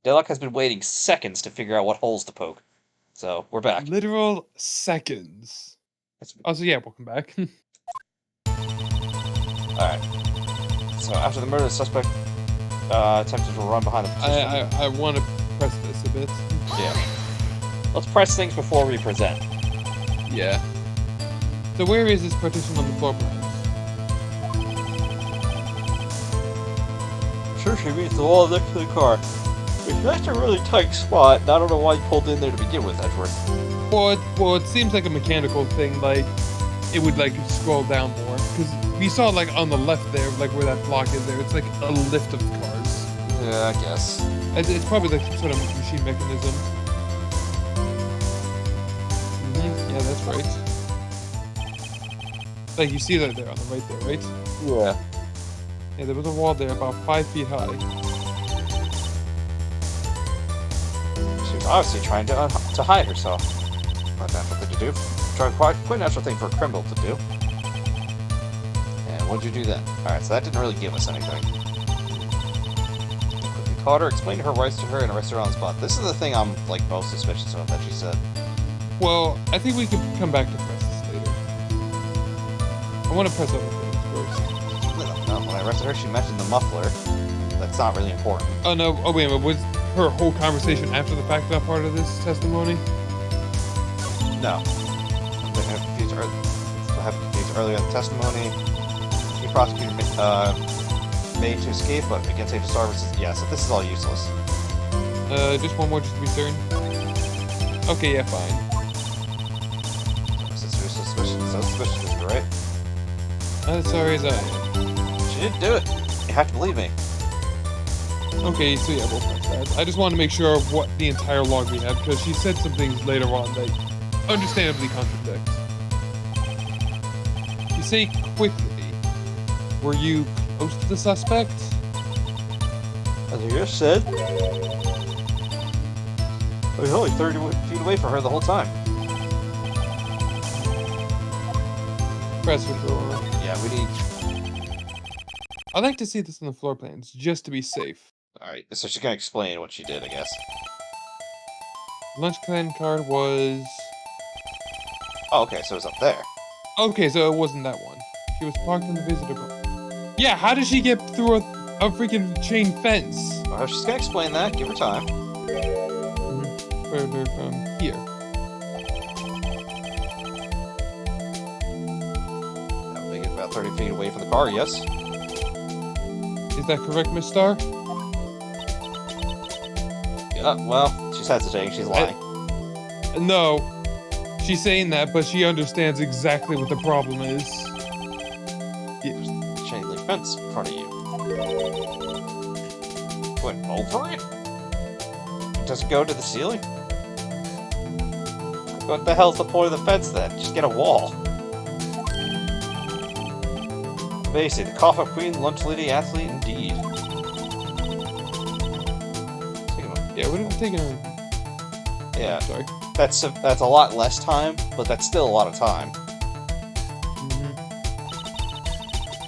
Deadlock has been waiting seconds to figure out what holes to poke. So, we're back. Literal seconds. Also, yeah, welcome back. Alright. So, after the murder, the suspect attempted to run behind the partition. I want to press this a bit. Yeah. Let's press things before we present. Yeah. So where is this partition on the floor plans? Sure, she meets the wall next to the car. That's a really tight spot, and I don't know why you pulled in there to begin with, Edward. Well, it seems like a mechanical thing, like, it would, like, scroll down more. Because we saw, like, on the left there, like, where that block is there, it's like a lift of cars. Yeah, I guess. It's probably, like, some sort of machine mechanism. Yeah, that's right. Like, you see that there on the right there, right? Yeah. Yeah, there was a wall there about 5 feet high. She was obviously trying to hide herself. Not a natural thing to do. Quite a natural thing for a criminal to do. And what'd you do then? Alright, so that didn't really give us anything. We caught her, explained her rights to her, and arrested her on the spot. This is the thing I'm, like, most suspicious of that she said. Well, I think we could come back to press this later. I want to press other things first. No, when I arrested her, she mentioned the muffler. That's not really important. Oh, no. Oh, wait a minute. Was her whole conversation after the fact not part of this testimony? No. They have confused earlier in the testimony. The prosecutor made to escape, but against safe services. Yeah, so this is all useless. Just one more just to be certain. Okay, yeah, fine. So suspicious of you, right? Not as sorry as I am. She didn't do it. You have to believe me. Okay, so yeah, we'll press that. I just want to make sure of what the entire log we had, because she said some things later on that understandably contradict. You say quickly. Were you close to the suspect? As you just said, I was only 30 feet away from her the whole time. Press for sure. Yeah, we need... I'd like to see this on the floor plans, just to be safe. Alright, so she's gonna explain what she did, I guess. Lunch coin card was... Oh, okay, so it was up there. Okay, so it wasn't that one. She was parked in the visitor room. Yeah, how did she get through a freaking chain fence? Well, she's gonna explain that. Give her time. Further from here. That would make it about 30 feet away from the car, yes? Is that correct, Miss Starr? Well, she's hesitating. She's lying. No. She's saying that, but she understands exactly what the problem is. There's a chain link fence in front of you. Went over it? Does it go to the ceiling? What the hell's the point of the fence then? Just get a wall. Basically, the cough-up queen, lunch lady, athlete, indeed. Yeah, what are we taking her? Yeah, Sorry. that's a lot less time, but that's still a lot of time.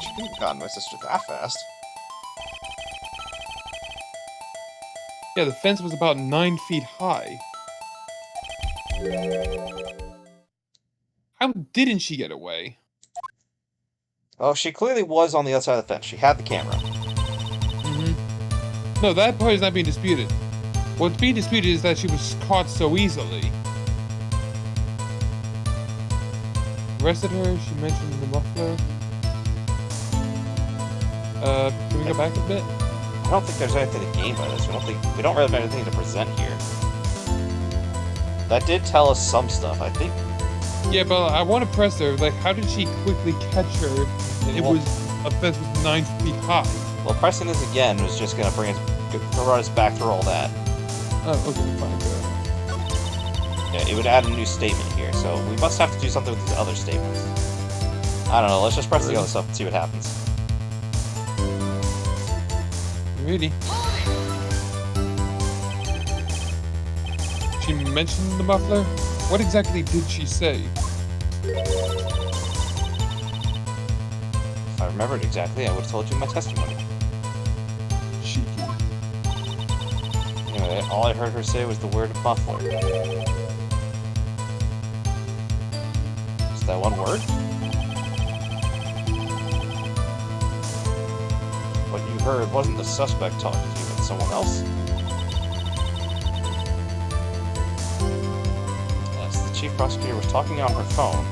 She couldn't have gotten my sister that fast. Yeah, the fence was about 9 feet high. How didn't she get away? Well, she clearly was on the other side of the fence. She had the camera. No, that part is not being disputed. What's being disputed is that she was caught so easily. Arrested her, she mentioned the muffler. Can we go back a bit? I don't think there's anything to gain by this. We don't really have anything to present here. That did tell us some stuff, I think. Yeah, but I want to press her. Like, how did she quickly catch her? It was a fence was 9 feet high. Well, pressing this again was just gonna run us back through all that. Oh, okay, fine. Good. Yeah, it would add a new statement here, so we must have to do something with these other statements. I don't know. Let's just press the other stuff and see what happens. Really? She mentioned the muffler? What exactly did she say? If I remembered exactly, I would have told you in my testimony. Cheeky. Anyway, All I heard her say was the word muffler. Is that one word? What you heard wasn't the suspect talking to you, but someone else? Yes, the chief prosecutor was talking on her phone.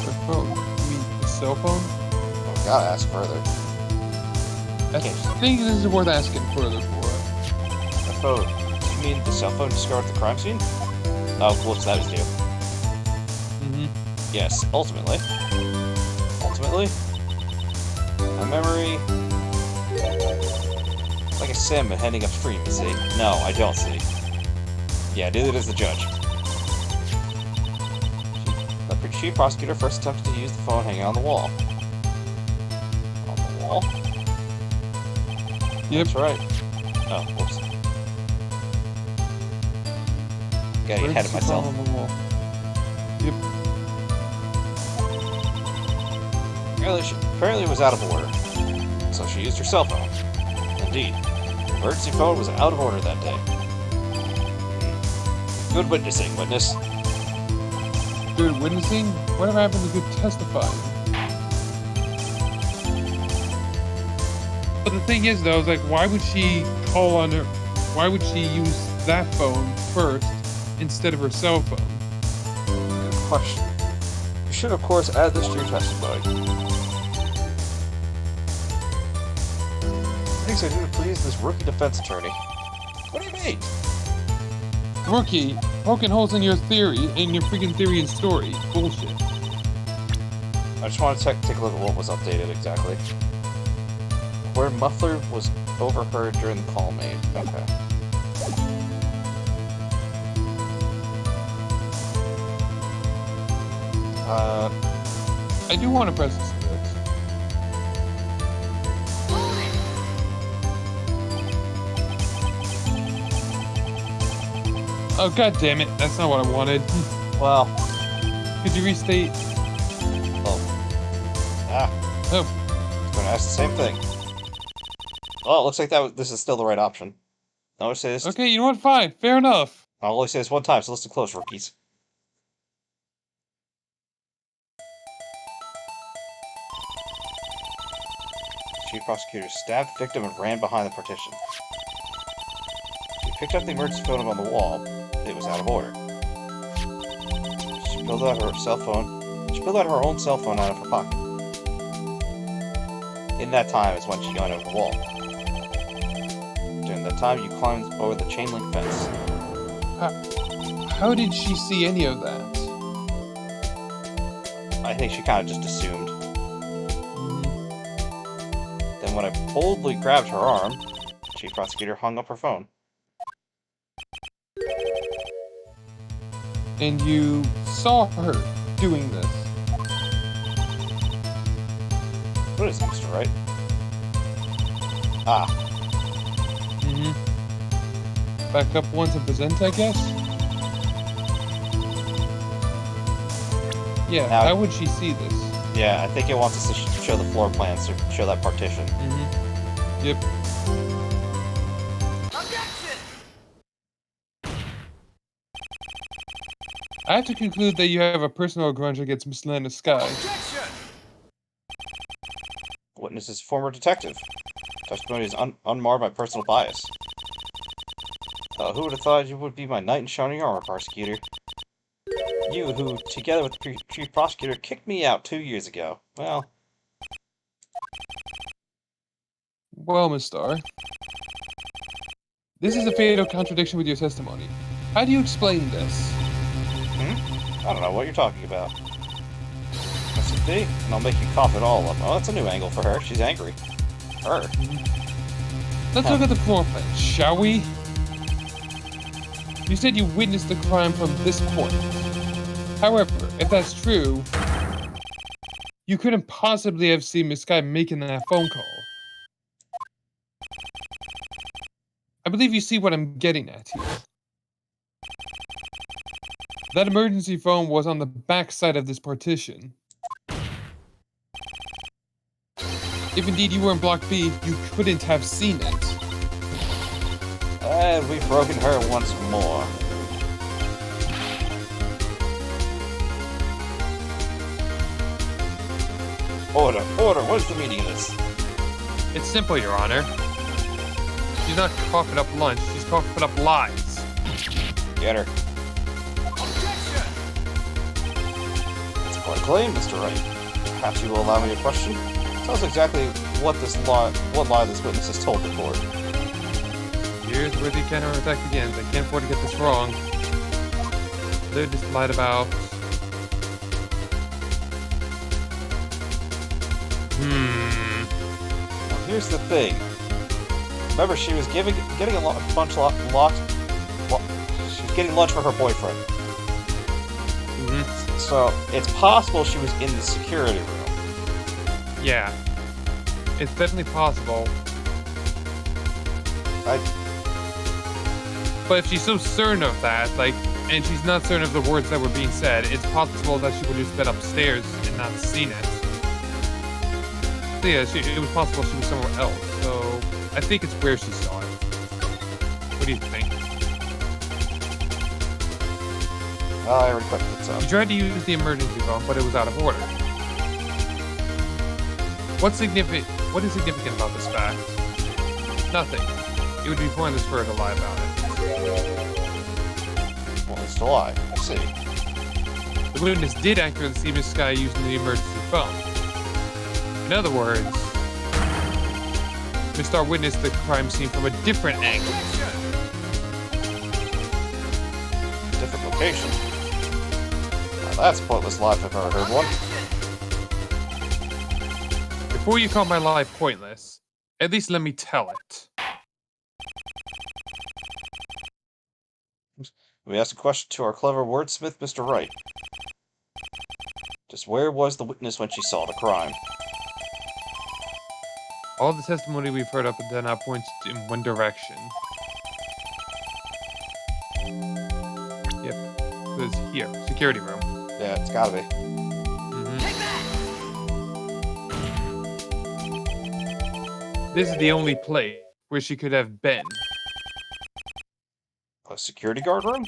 Her phone? You mean the cell phone? Oh, we gotta ask further. I think this is worth asking further for. The phone. You mean the cell phone discovered at the crime scene? Oh, whoops, that was you. Yes, ultimately. Ultimately? My memory... like a salmon heading upstream, you see? No, I don't see. Yeah, neither does the judge. The chief prosecutor first attempted to use the phone hanging on the wall. On the wall? Yep. That's right. Oh, whoops. Getting ahead of myself. On the wall? Yep. Apparently it was out of order, so she used her cell phone. Indeed, the emergency phone was out of order that day. Good witnessing, witness. Good witnessing? Whatever happened to good testifying? But the thing is, though, is like, why would she call on her? Why would she use that phone first instead of her cell phone? Good question. You should, of course, add this to your testimony. Things I do to please this rookie defense attorney. What do you mean? Rookie, poking holes in your theory, in your freaking theory and story. Bullshit. I just want to take a look at what was updated exactly. Where muffler was overheard during the call made. Okay. I do want to press this a bit. Oh, god damn it. That's not what I wanted. Well. Could you restate? Oh. Ah. Oh. I was going to ask the same thing. Well, it looks like this is still the right option. I'll say this. Okay, you know what? Fine. Fair enough. I'll only say this one time, so listen close, rookies. Chief prosecutor stabbed victim and ran behind the partition. She picked up the emergency phone on the wall. It was out of order. She pulled out her cell phone. She pulled out her own cell phone out of her pocket. In that time is when she got over the wall. During that time, you climbed over the chain link fence. How did she see any of that? I think she kind of just assumed. Then when I boldly grabbed her arm, the chief prosecutor hung up her phone. And you saw her doing this. What is it, Mr. Wright? Ah. Back up once and present, I guess? Yeah, Now, how would she see this? Yeah, I think it wants us to show the floor plans to show that partition. Yep. Objection! I have to conclude that you have a personal grudge against Miss Lana Sky. Objection! Witness is former detective. Testimony is unmarred by personal bias. Who would have thought you would be my knight in shining armor, prosecutor? You, who, together with the chief prosecutor, kicked me out 2 years ago. Well, Miss Starr, this is a fatal contradiction with your testimony. How do you explain this? I don't know what you're talking about. That's a B, and I'll make you cough it all up. Oh, that's a new angle for her. She's angry. Her. Let's look at the floor plan, shall we? You said you witnessed the crime from this point. However, if that's true, you couldn't possibly have seen Miss Sky making that phone call. I believe you see what I'm getting at here. That emergency phone was on the back side of this partition. If indeed you were in Block B, you couldn't have seen it. And we've broken her once more. Order, order, what is the meaning of this? It's simple, Your Honor. She's not coughing up lunch, she's coughing up lies. Get her. It's quite a claim, Mr. Wright. Perhaps you will allow me a question? Tell us exactly what lie this witness has told the court. Here's where the counterattack begins. I can't afford to get this wrong. They just lied about... Now, here's the thing. Remember, she was getting a bunch she was getting lunch for her boyfriend. Mm-hmm. So, it's possible she was in the security room. Yeah. It's definitely possible. But if she's so certain of that, like, and she's not certain of the words that were being said, it's possible that she would have just been upstairs and not seen it. So yeah, it was possible she was somewhere else. So I think it's where she saw it. What do you think? I already clicked it, so. She tried to use the emergency phone, but it was out of order. What is significant about this fact? Nothing. It would be pointless for her to lie about it. Well, it's a lie. I see. The witness did accurately see Miss Sky using the emergency phone. In other words, Miss Star witnessed the crime scene from a different angle. Different location. Now that's a pointless lie if I've ever heard one. Before you call my lie pointless, at least let me tell it. We asked a question to our clever wordsmith, Mr. Wright. Just where was the witness when she saw the crime? All the testimony we've heard up until now points in one direction. Yep. It was here. Security room. Yeah, it's gotta be. This is the only place where she could have been. A security guard room?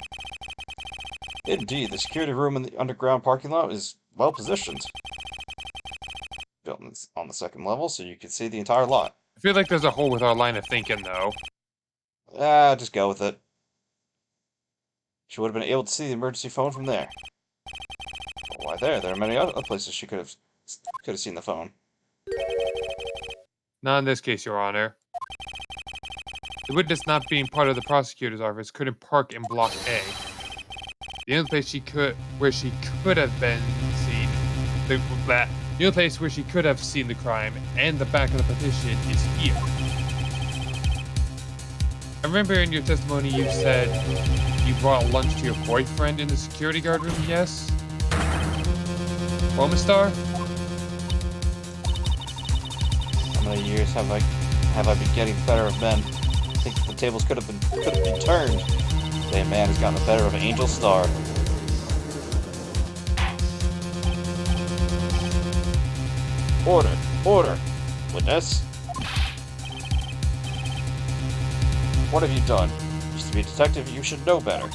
Indeed, the security room in the underground parking lot is well positioned. Built on the second level, so you can see the entire lot. I feel like there's a hole with our line of thinking, though. Just go with it. She would have been able to see the emergency phone from there. But why there? There are many other places she could have seen the phone. Not in this case, Your Honor. The witness not being part of the prosecutor's office couldn't park in Block A. The only place where she could have been seen, the only place where she could have seen the crime and the back of the petition is here. I remember in your testimony you said you brought lunch to your boyfriend in the security guard room, yes? Well, Miss Star? How many years have I been getting the better of men? I think the tables could have been turned. Today a man has gotten the better of Angel Star. Order! Order! Witness? What have you done? You used to be a detective, you should know better.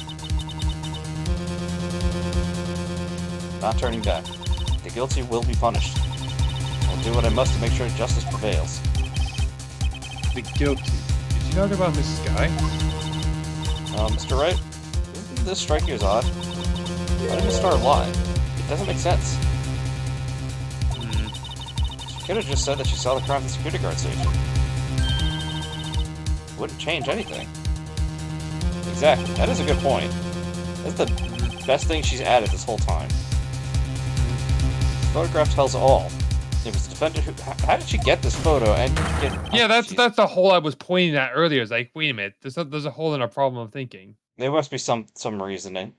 Not turning back. The guilty will be punished. I'll do what I must to make sure justice prevails. The guilty. Did you talk about Miss Sky? Mr. Wright? Doesn't this strike you as odd? Why did Miss Star lie? It doesn't make sense. She could have just said that she saw the crime at the security guard station. It wouldn't change anything. Exactly. That is a good point. That's the best thing she's added this whole time. The photograph tells all. It was the defendant who... How did she get this photo and get... Yeah, that's the hole I was pointing at earlier. It's like, wait a minute, there's a hole in our problem of thinking. There must be some reasoning.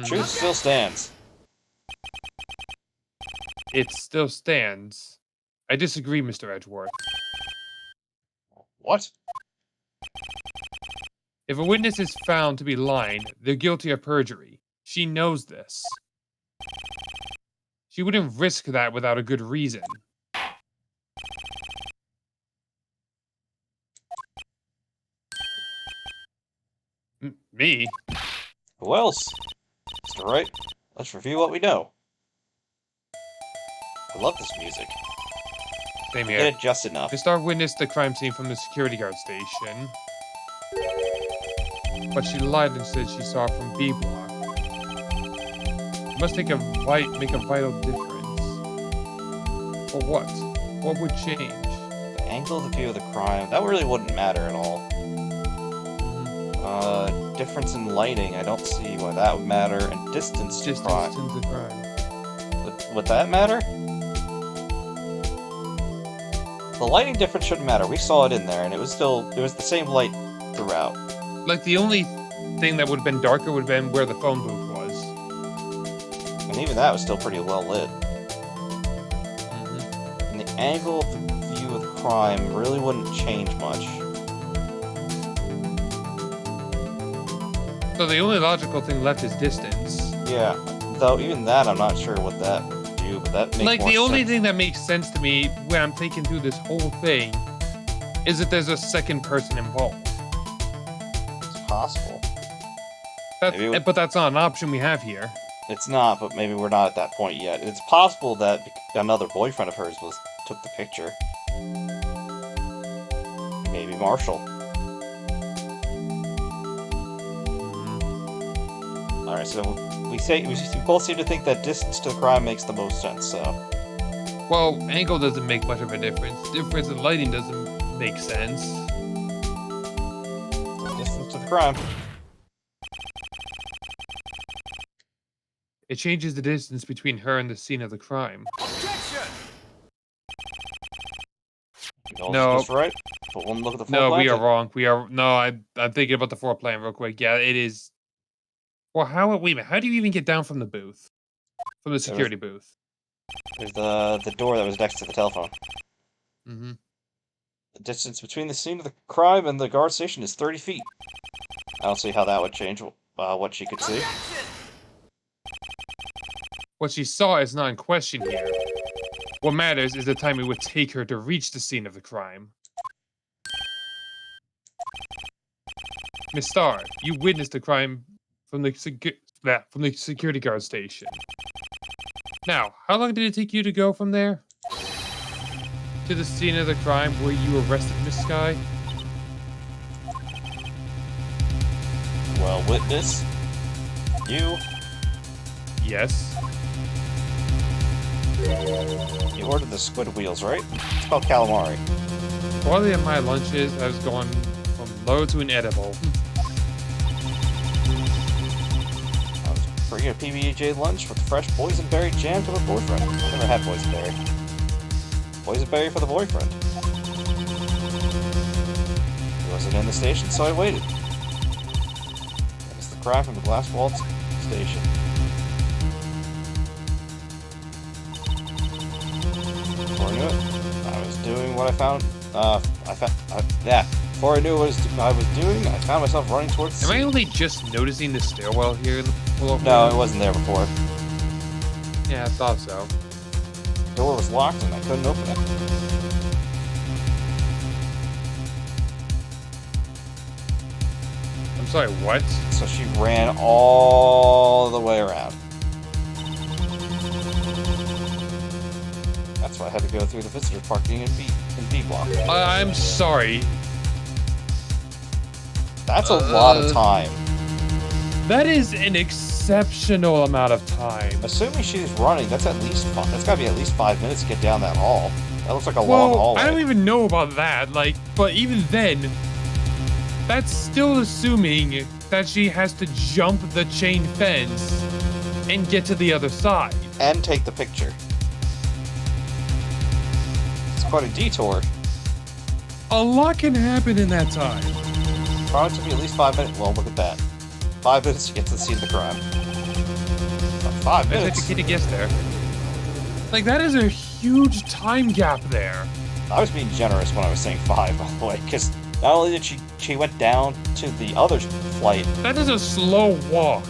Truth still stands. It still stands. I disagree, Mr. Edgeworth. What? If a witness is found to be lying, they're guilty of perjury. She knows this. She wouldn't risk that without a good reason. Me? Who else? Mr. Wright, let's review what we know. I love this music. Same Get here. it just enough. The star witnessed the crime scene from the security guard station. But she lied and said she saw it from B block. It must make a vital difference. For what? What would change? The angle of the view of the crime, that really wouldn't matter at all. Difference in lighting, I don't see why that would matter. And distance to crime. Distance to the crime. Would that matter? The lighting difference shouldn't matter. We saw it in there, and it was the same light throughout. Like, the only thing that would have been darker would have been where the phone booth was. And even that was still pretty well lit. And the angle of the view of the crime really wouldn't change much. So the only logical thing left is distance. Yeah, though even that I'm not sure what that would do, but that makes Like, more the only sense. thing that makes sense to me when I'm thinking through this whole thing is that there's a second person involved. It's possible. But that's not an option we have here. It's not, but maybe we're not at that point yet. It's possible that another boyfriend of hers took the picture. Maybe Marshall. Alright, so we both seem to think that distance to the crime makes the most sense, so... Well, angle doesn't make much of a difference. Difference in lighting doesn't make sense. Distance to the crime. It changes the distance between her and the scene of the crime. No. That's right. But one look at the floor No, plan. we are wrong. I'm thinking about the floor plan real quick. Yeah, it is. Well, wait a minute. How do you even get down from the booth? From the security booth? There's the door that was next to the telephone. Mm-hmm. The distance between the scene of the crime and the guard station is 30 feet. I don't see how that would change what she could see. What she saw is not in question here. What matters is the time it would take her to reach the scene of the crime. Miss Starr, you witnessed the crime from the security guard station. Now, how long did it take you to go from there to the scene of the crime where you arrested Miss Sky? Well, witness. You. Yes. You ordered the squid wheels, right? It's called calamari. While at my lunches, I was going from low to an edible. I was bringing a PB&J lunch with fresh boysenberry jam to my boyfriend. I never had boysenberry. Boysenberry for the boyfriend. He wasn't in the station, so I waited. That was the cry from the glass-walled station. Before I knew it, I was doing what I found. Before I knew what I was doing, I found myself running towards the Am I scene. only just noticing the stairwell here? No, it wasn't there before. Yeah, I thought so. The door was locked and I couldn't open it. I'm sorry, what? So she ran all the way around. That's why I had to go through the visitor parking in B block. I'm sorry. That's a lot of time. That is an exceptional amount of time. Assuming she's running, that's gotta be at least 5 minutes to get down that hall. That looks like a long hallway. I don't even know about that. But even then, that's still assuming that she has to jump the chain fence and get to the other side. And take the picture. It's quite a detour. A lot can happen in that time. Probably took me at least 5 minutes. Well, look at that. 5 minutes to get to the scene of the crime. 5 I minutes? took a guess there. That is a huge time gap there. I was being generous when I was saying 5, by the way, because not only did she went down to the other flight. That is a slow walk.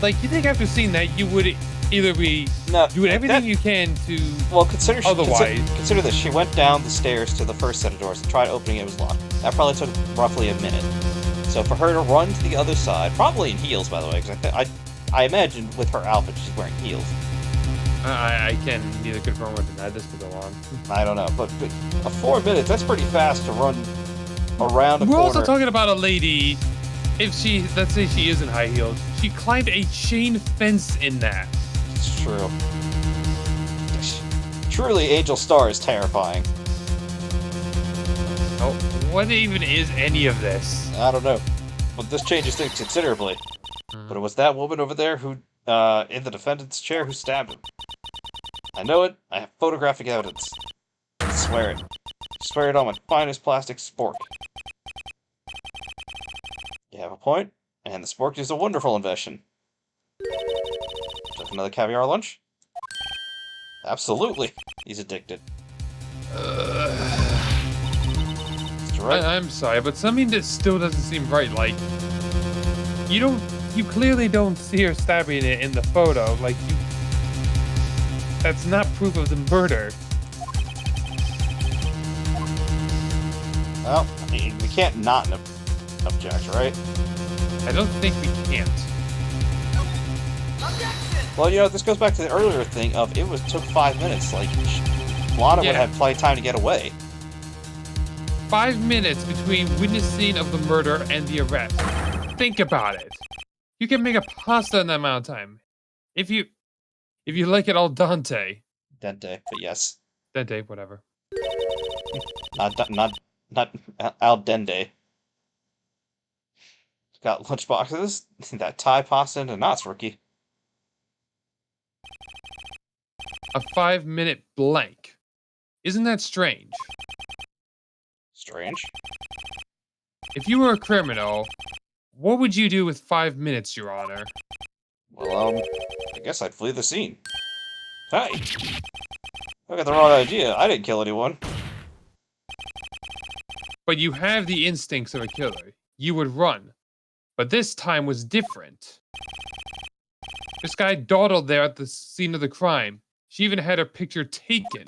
You think after seeing that, you would either be No, doing everything you can to. Well, consider Otherwise. consider this. She went down the stairs to the first set of doors and tried opening it. It was locked. That probably took roughly a minute. So for her to run to the other side, probably in heels, by the way, because I imagine with her outfit she's wearing heels. I can neither confirm or deny this to go on. I don't know, but 4 minutes, that's pretty fast to run around a We're corner. also talking about a lady. If she, let's say she is in high heels, she climbed a chain fence in that. It's true. Truly, Angel Star is terrifying. Oh, what even is any of this? I don't know, but this changes things considerably. But it was that woman over there who, in the defendant's chair, who stabbed him. I know it. I have photographic evidence. I swear it. I swear it on my finest plastic spork. You have a point, and the spork is a wonderful invention. Just another caviar lunch? Absolutely. He's addicted. Mr. Wright? I'm sorry, but something that still doesn't seem right. Like, you clearly don't see her stabbing it in the photo. Like, that's not proof of the murder. Well, I mean, we can't not object, right? I don't think we can't. Well, you know, this goes back to the earlier thing of took 5 minutes. Like, Lana would have plenty of time to get away. 5 minutes between witnessing of the murder and the arrest. Think about it. You can make a pasta in that amount of time. If you like it al dente. Dente, but yes. Dente, whatever. Not al dente. Got lunchboxes. That Thai pasta into knots, rookie. A 5-minute blank. Isn't that strange? Strange. If you were a criminal, what would you do with 5 minutes, Your Honor? Well, I guess I'd flee the scene. Hey! I got the wrong idea. I didn't kill anyone. But you have the instincts of a killer. You would run. But this time was different. This guy dawdled there at the scene of the crime. She even had her picture taken.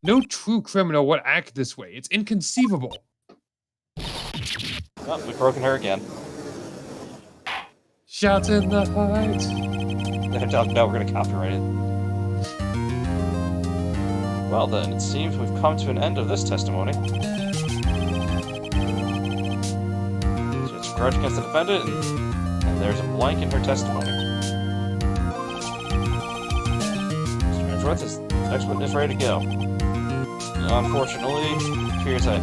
No true criminal would act this way. It's inconceivable. Oh, we've broken her again. Shots in the heart. No, we're gonna copyright it. Well then, it seems we've come to an end of this testimony. So it's a grudge against the defendant, and there's a blank in her testimony. Mr. Edgeworth is the next witness ready to go. Unfortunately, it appears I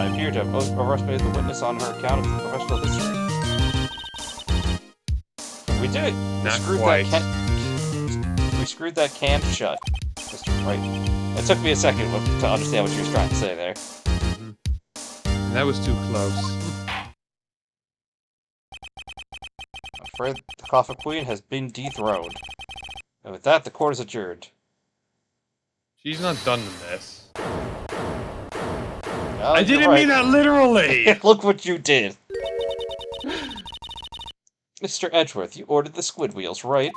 appear to have overestimated the witness on her account of professional history. We did it! Not quite. We screwed that can shut, Mr. Wright. It took me a second to understand what you were trying to say there. And that was too close. I'm afraid the Coffin Queen has been dethroned. And with that, the court is adjourned. She's not done with this. Oh, I didn't mean that literally! Look what you did! Mr. Edgeworth, you ordered the squid wheels, right?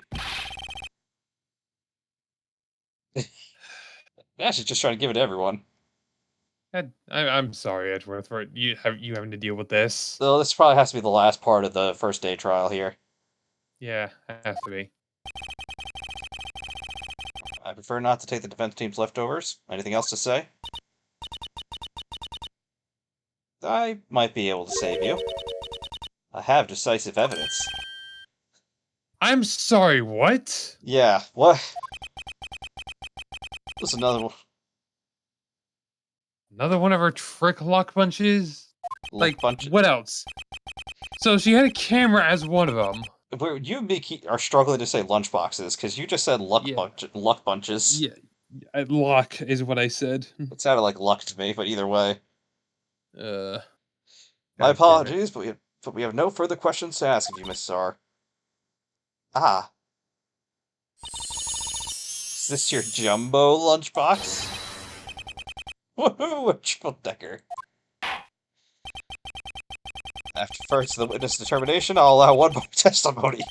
Ash is just trying to give it to everyone. I'm sorry, Edgeworth, for you having to deal with this. So this probably has to be the last part of the first day trial here. Yeah, it has to be. I prefer not to take the defense team's leftovers. Anything else to say? I might be able to save you. I have decisive evidence. I'm sorry, what? Yeah, what? There's another one. Another one of her trick lock punches? Like, Bunch. what else? So she had a camera as one of them. You and me are struggling to say lunchboxes, because you just said luck bunches. Yeah, lock is what I said. It sounded like luck to me, but either way. My My apologies, but we have no further questions to ask of you, Miss Czar. Ah. Is this your jumbo lunchbox? Woohoo! A triple decker. After first the witness determination, I'll allow one more testimony.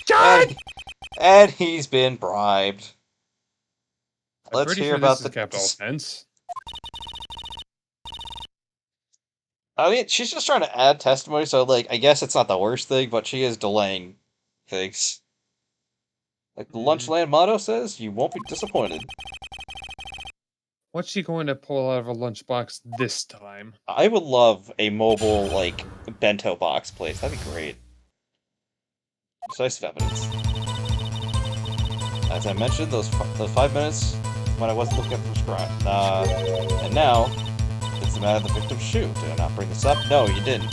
God! And he's been bribed. I'm Let's pretty hear sure about this is a capital offense. I mean, she's just trying to add testimony, so, like, I guess it's not the worst thing, but she is delaying things. Like the Lunchland motto says, you won't be disappointed. What's she going to pull out of her lunchbox this time? I would love a mobile, like, bento box place. That'd be great. Decisive evidence. As I mentioned, the 5 minutes when I wasn't looking for scratch. And now, it's the matter of the victim's shoe. Did I not bring this up? No, you didn't.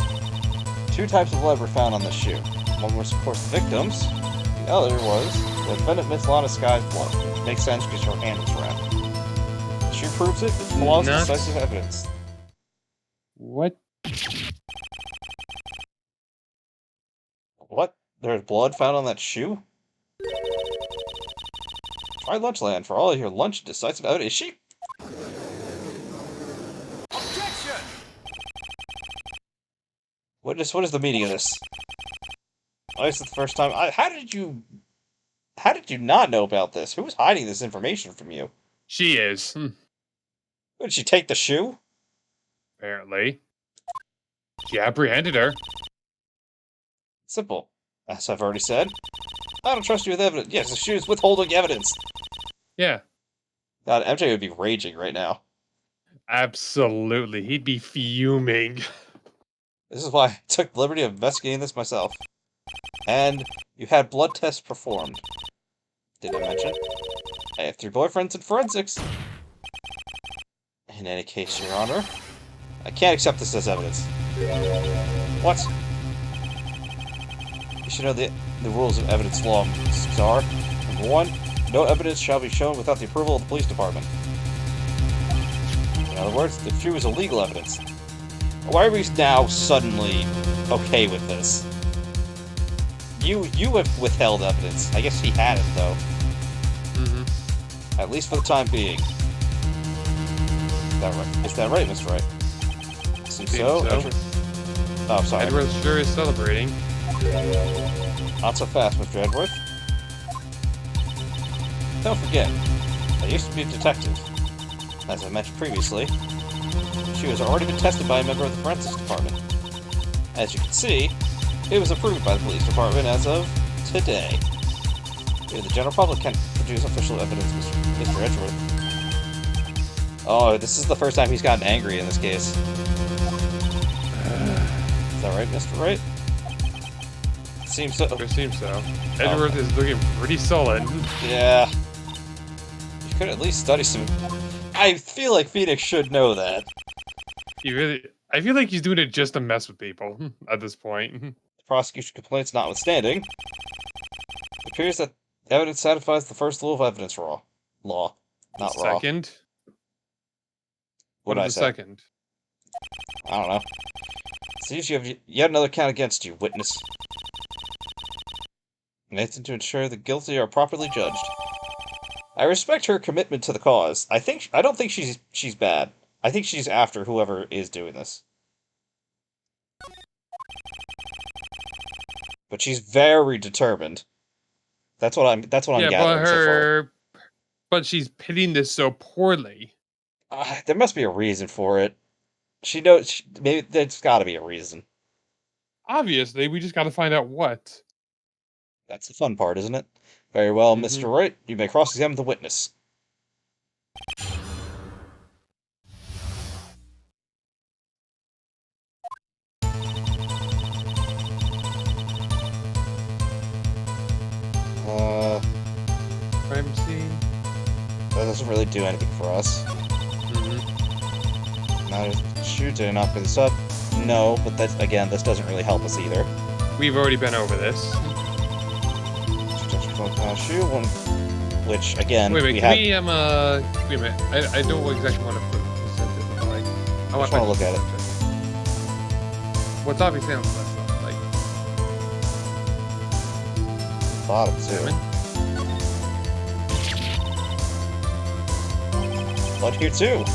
2 types of blood were found on the shoe. One was, of course, the victim's. The other was the defendant, Miss Lana Sky's blood. Makes sense because her hand was wrapped. The shoe proves it. It's flawless, decisive evidence. What? What? There's blood found on that shoe? Try Lunchland for all your lunch decisive evidence. Is she? Objection! What is the meaning of this? Oh, this is the first time. How did you not know about this? Who was hiding this information from you? She is. Did she take the shoe? Apparently. She apprehended her. Simple. As I've already said. I don't trust you with evidence. Yes, the shoe is withholding evidence. Yeah. God, MJ would be raging right now. Absolutely. He'd be fuming. This is why I took the liberty of investigating this myself. And you had blood tests performed. Did I mention? I have 3 boyfriends in forensics. In any case, Your Honor, I can't accept this as evidence. What? You should know the rules of evidence law are: number 1, no evidence shall be shown without the approval of the police department. In other words, the shoe is illegal evidence. Why are we now suddenly okay with this? You have withheld evidence. I guess he had it, though. At least for the time being. Is that right, Mr. Wright? Seems so. Oh, I'm sorry. Edward sure is celebrating. Not so fast, Mr. Edworth. Don't forget, I used to be a detective. As I mentioned previously, she has already been tested by a member of the forensics department. As you can see, it was approved by the police department as of today. The general public can produce official evidence, Mr. Edgeworth. Oh, this is the first time he's gotten angry in this case. Is that right, Mr. Wright? Seems so. It seems so. Edward is looking pretty sullen. Yeah. You could at least study some... I feel like Phoenix should know that. I feel like he's doing it just to mess with people at this point. The prosecution complaints notwithstanding, it appears that evidence satisfies the first rule of evidence law. Not raw. Second? What did I the say? Second? I don't know. Seems you have yet another count against you, witness. Nathan, to ensure the guilty are properly judged. I respect her commitment to the cause. I don't think she's bad. I think she's after whoever is doing this. But she's very determined. That's what I'm gathering so far. But she's pitting this so poorly. There must be a reason for it. She knows. Maybe there's got to be a reason. Obviously, we just got to find out what. That's the fun part, isn't it? Very well, Mr. Wright. You may cross-examine the witness. Crime scene. That doesn't really do anything for us. Now, shoot, did I not bring this up? No, but that's, again, this doesn't really help us either. We've already been over this. Shoe one, which again, wait, we wait a minute. I don't exactly want to put this into like. I want to look at it. What's obviously on the left side, like bottom too. Blood here too.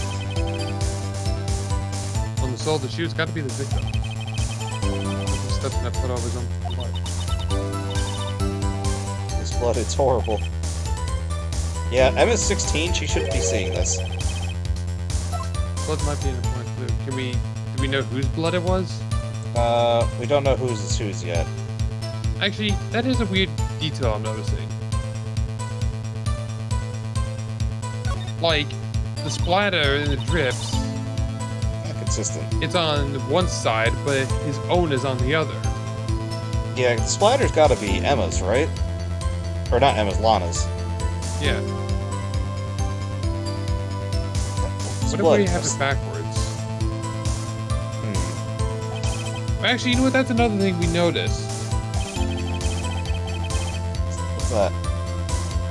On the sole of the shoe, it's got to be the victim. He's stepping that foot over his own blood. This blood. It's horrible. Yeah, Emma's 16. She shouldn't be seeing this. Blood might be an important clue. Do we know whose blood it was? We don't know whose is whose yet. Actually, that is a weird detail I'm noticing. Like, the splatter and the drips, Not consistent. it's on one side, but his own is on the other. Yeah, the splatter's gotta be Emma's, right? Or not Emma's, Lana's. Yeah. What if we have it backwards? Actually, you know what? That's another thing we noticed. What's that?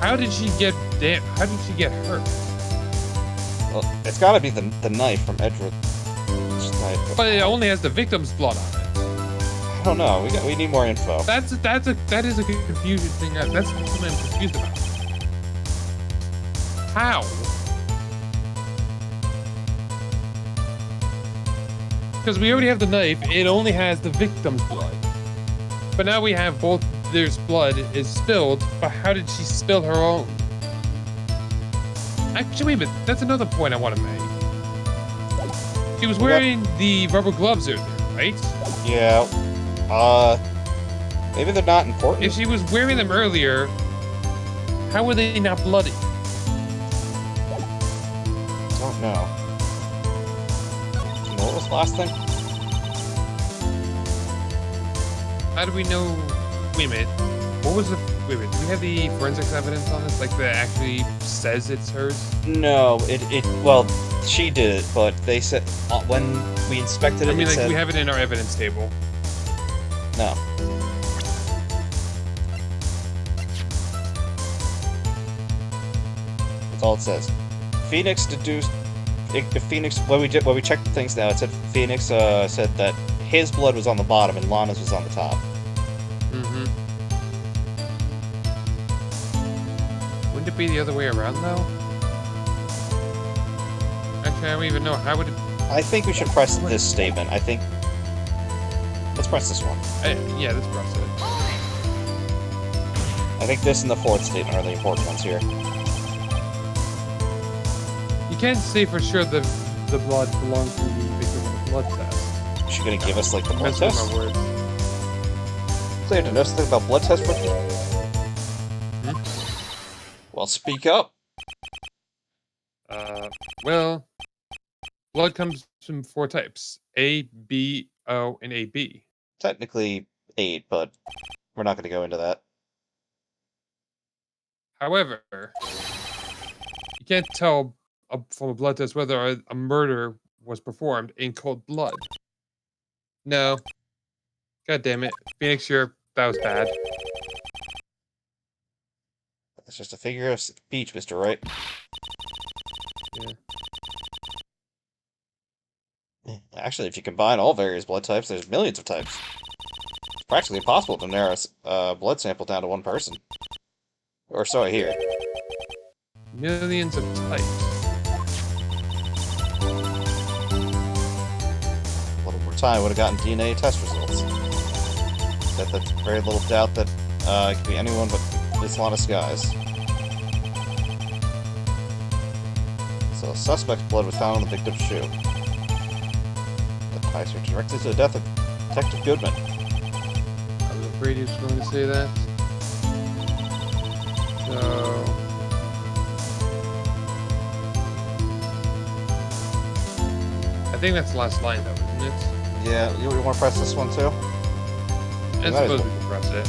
How did she get hurt? Well, it's gotta be the knife from Edward's knife. But it only has the victim's blood on it. I don't know. We need more info. That is a confusion thing. That's something I'm confused about. How? Because we already have the knife. It only has the victim's blood. But now we have both. There's blood is spilled. But how did she spill her own? Actually, wait a minute. That's another point I want to make. She was wearing the rubber gloves earlier, right? Yeah. Maybe they're not important. If she was wearing them earlier, how were they not bloody? Don't know. What was the last thing? How do we know? Wait a minute. What was the? Wait a minute. Do we have the forensics evidence on this? Like that actually says it's hers? No, well, she did it, but they said when we inspected it. I mean, it like said, we have it in our evidence table. No. That's all it says. Phoenix deduced. Phoenix, when we checked the things now, it said Phoenix said that his blood was on the bottom and Lana's was on the top. Mm-hmm. Wouldn't it be the other way around though? Actually, I don't even know. How would it? I think we should press this statement. Let's press this one. Yeah, let's press it. I think this and the fourth statement are the important ones here. You can't say for sure the blood belongs to the victim of the blood test. Is she gonna give us like the blood Mess with test? my words. Clear to know something about blood test rookie? Well, speak up. Well, blood comes from 4 types: A, B, O, and AB. Technically 8, but we're not gonna go into that. However, you can't tell from a blood test whether a murder was performed in cold blood. No. God damn it. Phoenix, that was bad. It's just a figure of speech, Mr. Wright. Yeah. Actually, if you combine all various blood types, there's millions of types. It's practically impossible to narrow a blood sample down to one person. Or so I hear. Millions of types. A little more time would have gotten DNA test results. That's very little doubt that it could be anyone but this lot of skies. So, the suspect's blood was found on the victim's shoe. That ties her directly to the death of Detective Goodman. I was afraid he was going to say that. So... I think that's the last line, though, isn't it? Yeah, you want to press this one too? I suppose we can press it.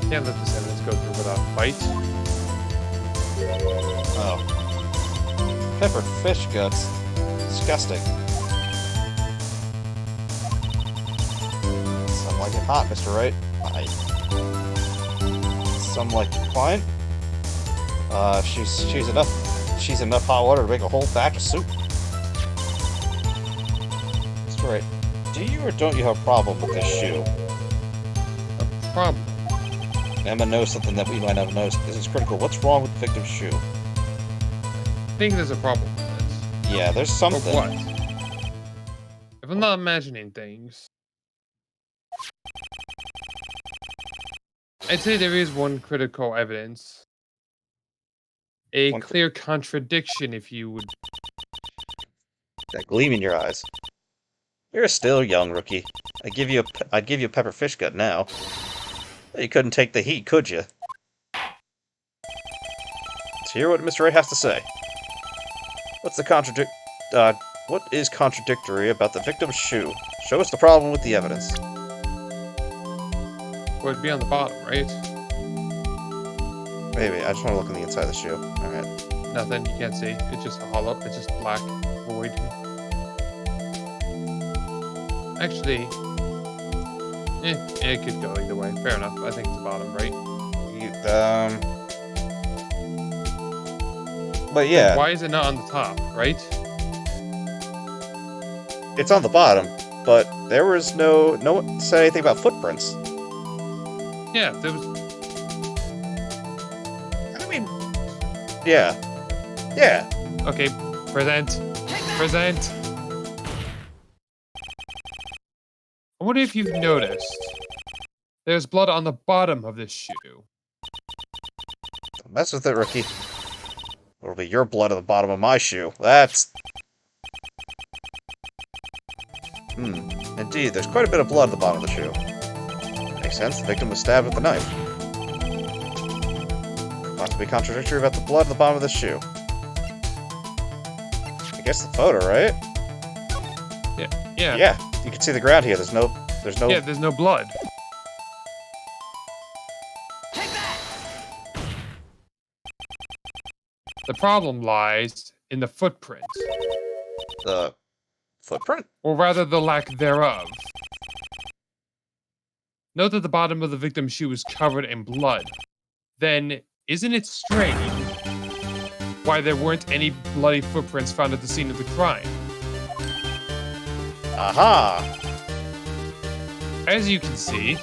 Can't let this evidence go through without a fight. Oh. Peppered fish guts. Disgusting. Some like it hot, Mr. Wright. Some like it fine. She's enough hot water to make a whole batch of soup. Mr. Wright, do you or don't you have a problem with this shoe? A problem? Emma knows something that we might not have noticed. This is critical. What's wrong with the victim's shoe? I think there's a problem with it. Yeah, there's something. But what? If I'm not imagining things, I'd say there is one critical evidence. A One clear contradiction, if you would. that gleam in your eyes. You're still young, rookie. I'd give you a pepper fish gut now. You couldn't take the heat, could you? Let's hear what Mr. Wright has to say. What is contradictory about the victim's shoe? Show us the problem with the evidence. Well, it'd be on the bottom, right? Maybe, I just want to look on the inside of the shoe. Alright. Nothing, you can't see. It's just hollow. It's just black void. Actually, it could go either way. Fair enough. I think it's the bottom, right? But yeah. Why is it not on the top, right? It's on the bottom, but there was no one said anything about footprints. Yeah, there was. I mean, yeah. Yeah. Okay, present. Present. I wonder if you've noticed. There's blood on the bottom of this shoe. Don't mess with it, rookie. It'll be your blood at the bottom of my shoe. That's... Indeed, there's quite a bit of blood at the bottom of the shoe. Makes sense, the victim was stabbed with a knife. Not to be contradictory about the blood at the bottom of the shoe. I guess the photo, right? Yeah. Yeah, you can see the ground here. There's no... Yeah, there's no blood. The problem lies in the footprint. The... footprint? Or rather, the lack thereof. Note that the bottom of the victim's shoe is covered in blood. Then, isn't it strange why there weren't any bloody footprints found at the scene of the crime? Aha! As you can see,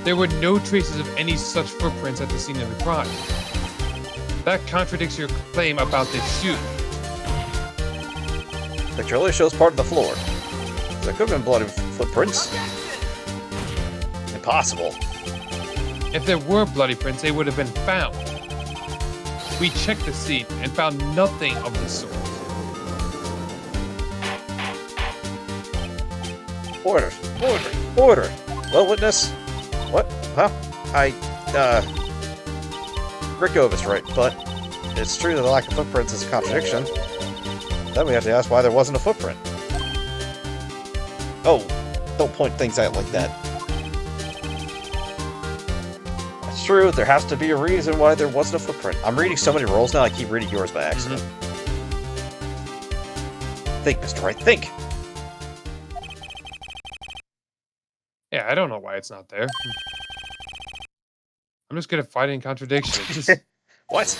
there were no traces of any such footprints at the scene of the crime. That contradicts your claim about this shoe. Picture only shows part of the floor. There could have been bloody footprints. Impossible. If there were bloody prints, they would have been found. We checked the scene and found nothing of the sort. Order. Well, witness. What? Huh? Rick is right, but it's true that the lack of footprints is a contradiction. Then we have to ask why there wasn't a footprint. Oh, don't point things out like that. It's true, there has to be a reason why there wasn't a footprint. I'm reading so many rolls now, I keep reading yours by accident. Think, Mr. Wright, think! Yeah, I don't know why it's not there. I'm just good at fighting contradictions. What?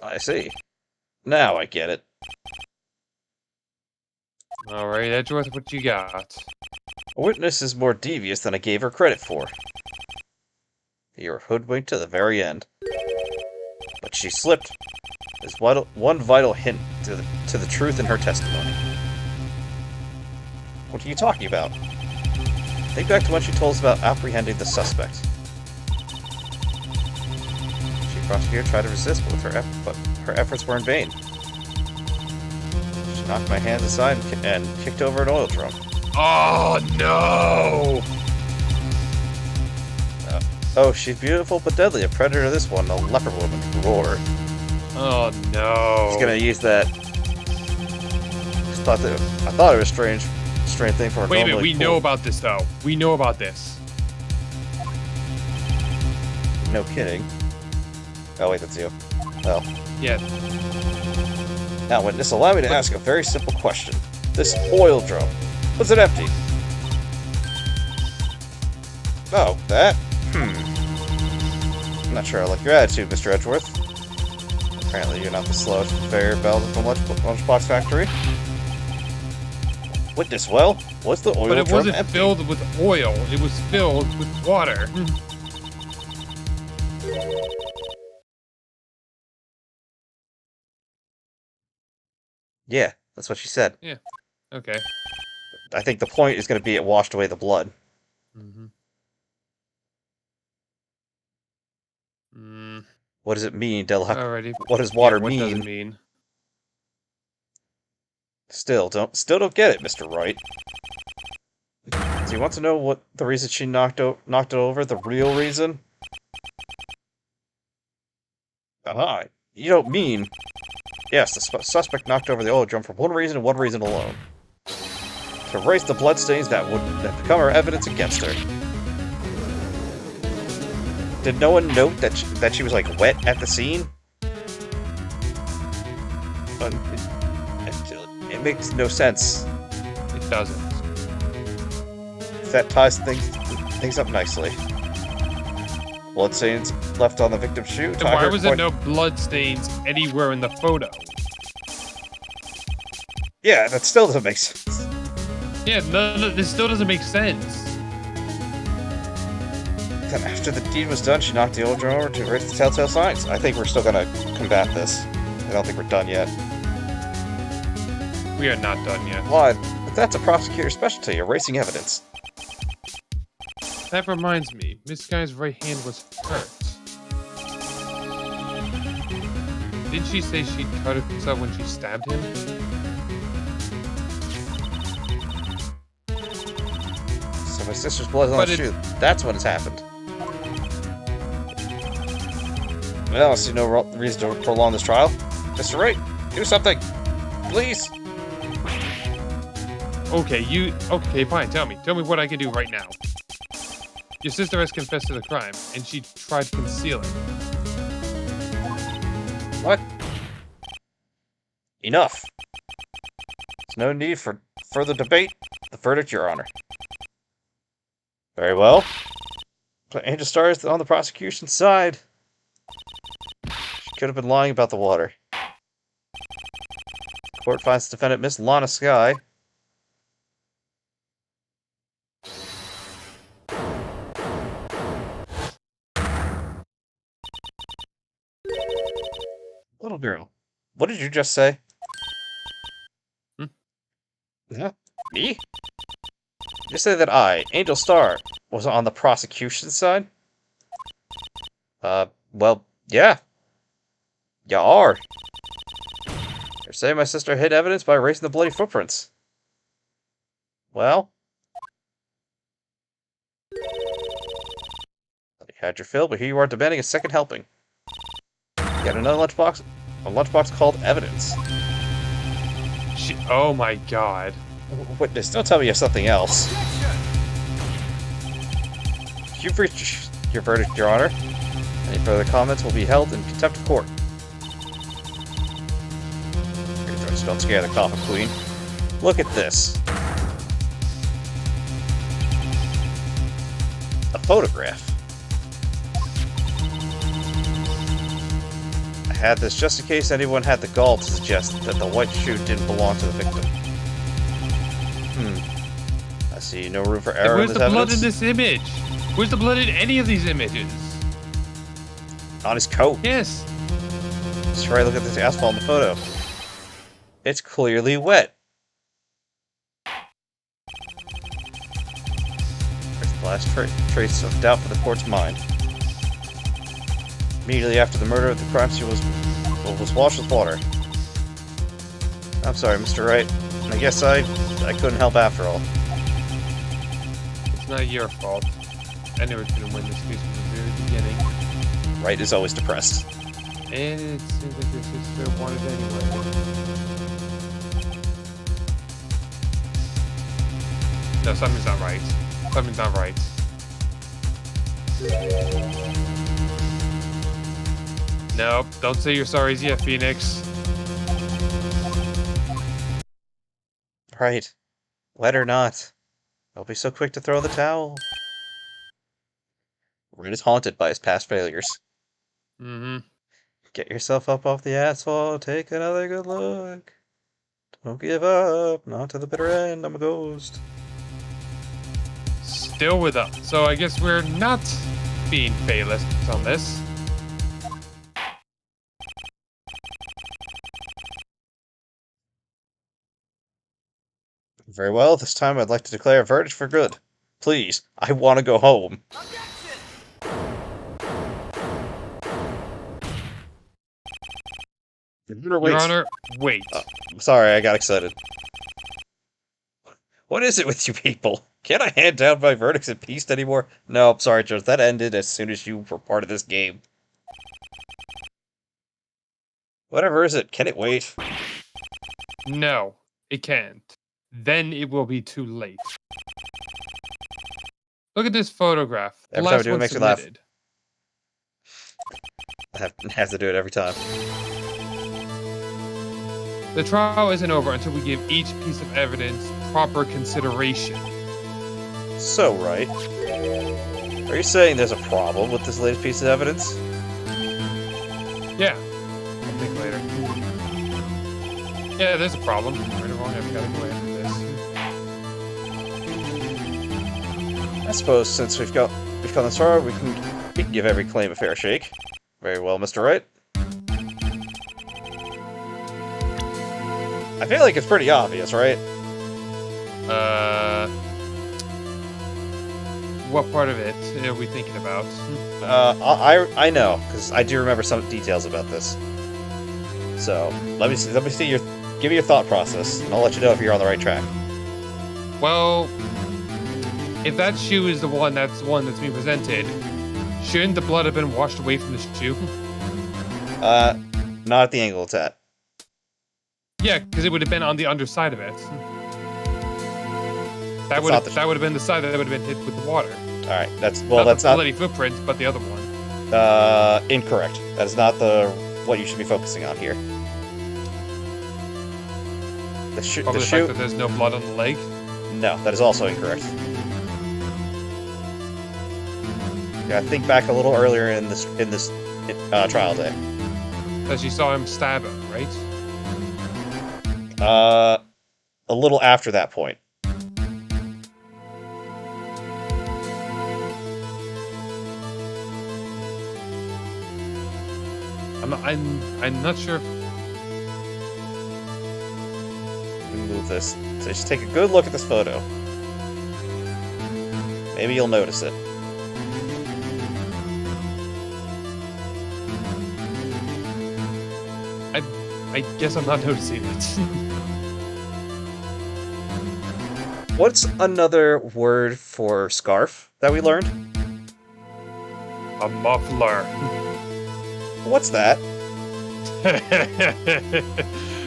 I see. Now I get it. Alright, Edgeworth, what you got? A witness is more devious than I gave her credit for. You're hoodwinked to the very end. But she slipped. There's one vital hint to the truth in her testimony. What are you talking about? Think back to when she told us about apprehending the suspect. She prosecutor tried to resist, but her efforts were in vain. She knocked my hands aside and kicked over an oil drum. Oh, no! Oh, she's beautiful but deadly. A predator, this one, a leopard woman. Roar. Oh, no. He's gonna use that. I thought it was strange thing for a Wait a minute, we know about this, though. We know about this. No kidding. Oh, wait, that's you. Oh. Yeah. Now, witness, allow me to ask a very simple question. This oil drum, was it empty? Oh, that? I'm not sure I like your attitude, Mr. Edgeworth. Apparently you're not the slowest conveyor belt at the lunchbox factory. Witness, well, was the oil drum empty? But it wasn't filled with oil. It was filled with water. Yeah, That's what she said. Yeah. Okay. I think the point is going to be it washed away the blood. Mm-hmm. Mm. What does it mean, Delac? Alrighty. What does Yeah, water what does it mean? mean? Still don't get it, Mr. Wright. Do you want to know what the reason she knocked it over? The real reason? Ah, you don't mean... Yes, the suspect knocked over the oil drum for one reason and one reason alone. To erase the bloodstains that would become her evidence against her. Did no one note that she was, like, wet at the scene? It makes no sense. It doesn't. That ties things up nicely. Bloodstains left on the victim's shoe. Then why was there no bloodstains anywhere in the photo? Yeah, that still doesn't make sense. Yeah, no, this still doesn't make sense. Then after the deed was done, she knocked the old drum over to erase the telltale signs. I think we're still gonna combat this. I don't think we're done yet. We are not done yet. Why? But that's a prosecutor's specialty, erasing evidence. That reminds me, this guy's right hand was hurt. Didn't she say she cut herself when she stabbed him? So my sister's blood is on the shoe. That's what has happened. Well, I see no reason to prolong this trial. Mr. Wright, do something! Please! Okay, fine, tell me. Tell me what I can do right now. Your sister has confessed to the crime, and she tried to conceal it. What? Enough. There's no need for further debate. The verdict, Your Honor. Very well. But Angel Star is on the prosecution's side. She could have been lying about the water. Court finds the defendant Miss Lana Sky. Little girl, what did you just say? Yeah, me? You say that I, Angel Star, was on the prosecution's side? Well, yeah. You are. You're saying my sister hid evidence by erasing the bloody footprints. Well. You had your fill, but here you are demanding a second helping. You got another lunchbox? A lunchbox called evidence. Oh my god. Witness, don't tell me you have something else. You've reached your verdict, Your Honor. Any further comments will be held in contempt of court. Don't scare the coffin queen. Look at this. A photograph. I had this just in case anyone had the gall to suggest that the white shoe didn't belong to the victim. I see no room for error in this evidence. Where's the blood in this image? Where's the blood in any of these images? On his coat. Yes. Let's try to look at this asphalt in the photo. It's clearly wet. There's the last trace of doubt for the court's mind. Immediately after the murder of the crime scene was washed with water. I'm sorry, Mr. Wright. I guess I couldn't help after all. It's not your fault. I never could have win this case from the very beginning. Wright is always depressed. And it seems like your sister wanted it anyway. No, something's not right. Something's not right. Nope, don't say you're sorry yet, Phoenix. Right. Wet or not. Don't be so quick to throw the towel. Wright is haunted by his past failures. Get yourself up off the asphalt, take another good look. Don't give up, not to the bitter end, I'm a ghost. Still with us. So I guess we're not being fatalists on this. Very well, this time I'd like to declare a verdict for good. Please, I want to go home. Your Honor, wait. Sorry, I got excited. What is it with you people? Can't I hand down my verdicts in peace anymore? No, I'm sorry, Judge. That ended as soon as you were part of this game. Whatever is it? Can it wait? No, it can't. Then it will be too late. Look at this photograph. The Every time I last do it, one makes me laugh. submitted. I have to do it every time. The trial isn't over until we give each piece of evidence proper consideration. So, Wright, are you saying there's a problem with this latest piece of evidence? Yeah. I'll think later. Yeah, there's a problem. Right or wrong, I've got to go after this. I suppose since we've gone this far, we can give every claim a fair shake. Very well, Mr. Wright. I feel like it's pretty obvious, right? What part of it are we thinking about? I know, because I do remember some details about this. So, let me see give me your thought process, and I'll let you know if you're on the right track. Well, if that shoe is the one that's being presented, shouldn't the blood have been washed away from the shoe? Not at the angle it's at. Yeah, because it would have been on the underside of it. That would have been the side that would have been hit with the water. All right, that's not not the bloody footprint, but the other one. Incorrect. That is not what you should be focusing on here. Probably the fact that there's no blood on the leg. No, that is also incorrect. Yeah, think back a little earlier in this trial day. That she saw him stab him, right? A little after that point. I'm not sure. Move this. So just take a good look at this photo. Maybe you'll notice it. I guess I'm not noticing it. What's another word for scarf that we learned? A muffler. What's that?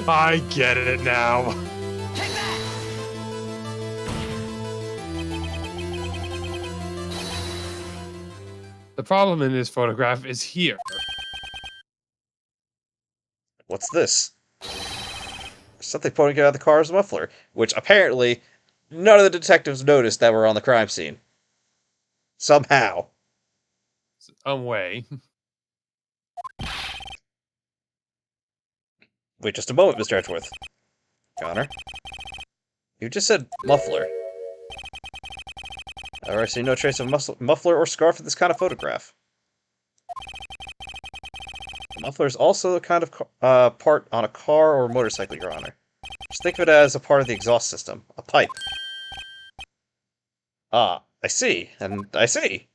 I get it now. The problem in this photograph is here. What's this? Something pointing out the car's muffler, which apparently none of the detectives noticed that were on the crime scene. Somehow. Some way. Wait just a moment, Mr. Edgeworth. Connor? You just said muffler. I see no trace of muffler or scarf in this kind of photograph. The muffler is also a kind of part on a car or motorcycle, Your Honor. Just think of it as a part of the exhaust system. A pipe. Ah, I see. And I see.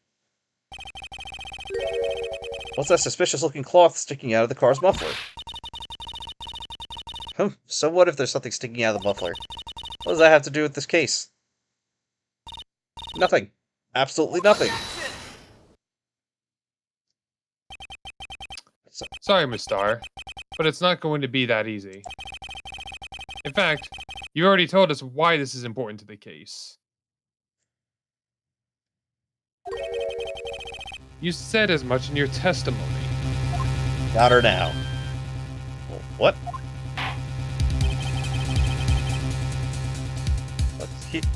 What's that suspicious-looking cloth sticking out of the car's muffler? So what if there's something sticking out of the muffler? What does that have to do with this case? Nothing. Absolutely nothing. Sorry, Miss Starr, but it's not going to be that easy. In fact, you already told us why this is important to the case. You said as much in your testimony. Got her now. What?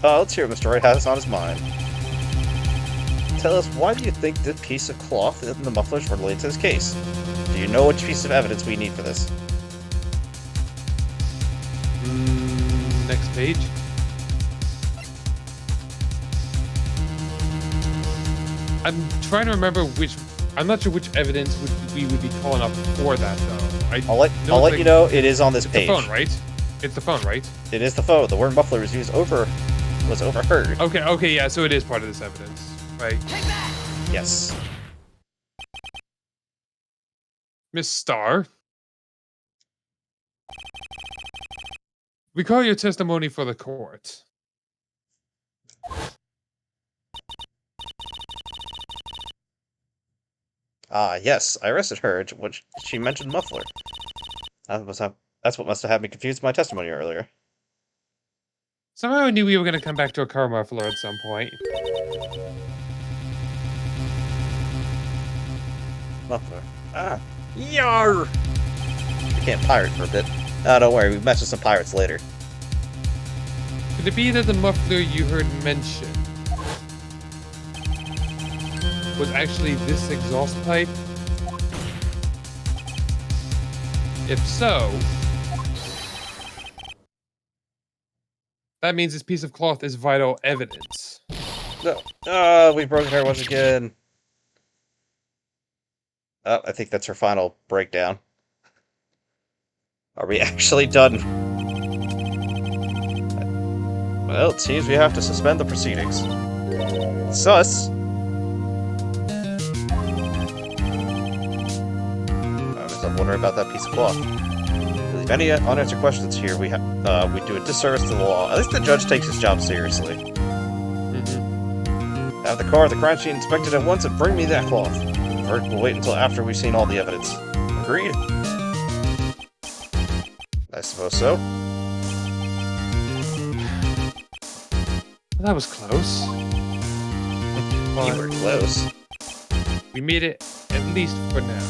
Let's hear Mr. Wright has on his mind. Tell us, why do you think this piece of cloth and the mufflers were related to this case? Do you know which piece of evidence we need for this? Next page. I'm trying to remember which. I'm not sure which evidence we would be calling up for that though. I'll let you know it is on this page. The phone, right? It's the phone, right? It is the phone. The word muffler was overheard. Okay, yeah, so it is part of this evidence, right? Yes. Miss Starr, recall your testimony for the court. Yes. I arrested her when she mentioned muffler. That's what must have had me confused with my testimony earlier. Somehow I knew we were going to come back to a car muffler at some point. Muffler. Yar! We can't pirate for a bit. Don't worry, we matched with some pirates later. Could it be that the muffler you heard mentioned was actually this exhaust pipe? If so, that means this piece of cloth is vital evidence. No. We've broken her once again. I think that's her final breakdown. Are we actually done? Well, it seems we have to suspend the proceedings. Sus! I'm wondering about that piece of cloth. If we leave any unanswered questions here, we do a disservice to the law. At least the judge takes his job seriously. Have the car at the crime scene inspected at once and bring me that cloth. Verdict will wait until after we've seen all the evidence. Agreed? I suppose so. Well, that was close. You were close. We made it, at least for now.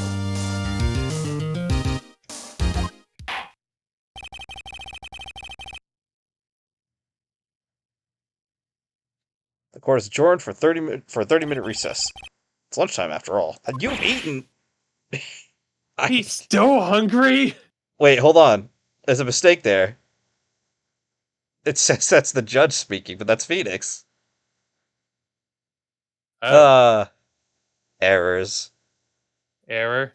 The court is adjourned for a 30-minute recess. It's lunchtime after all. And you've eaten. He's still hungry? Wait, hold on. There's a mistake there. It says that's the judge speaking, but that's Phoenix. Errors. Error.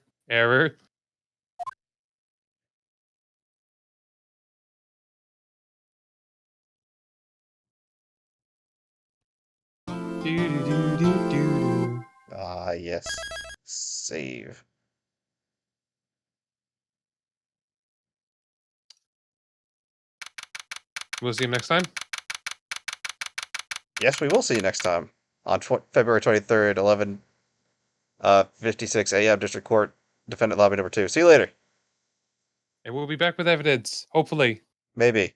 Yes. Save. We'll see him next time. Yes, we will see you next time on February 23rd, 11:56 a.m. District Court, Defendant Lobby Number 2. See you later. And we'll be back with evidence, hopefully. Maybe.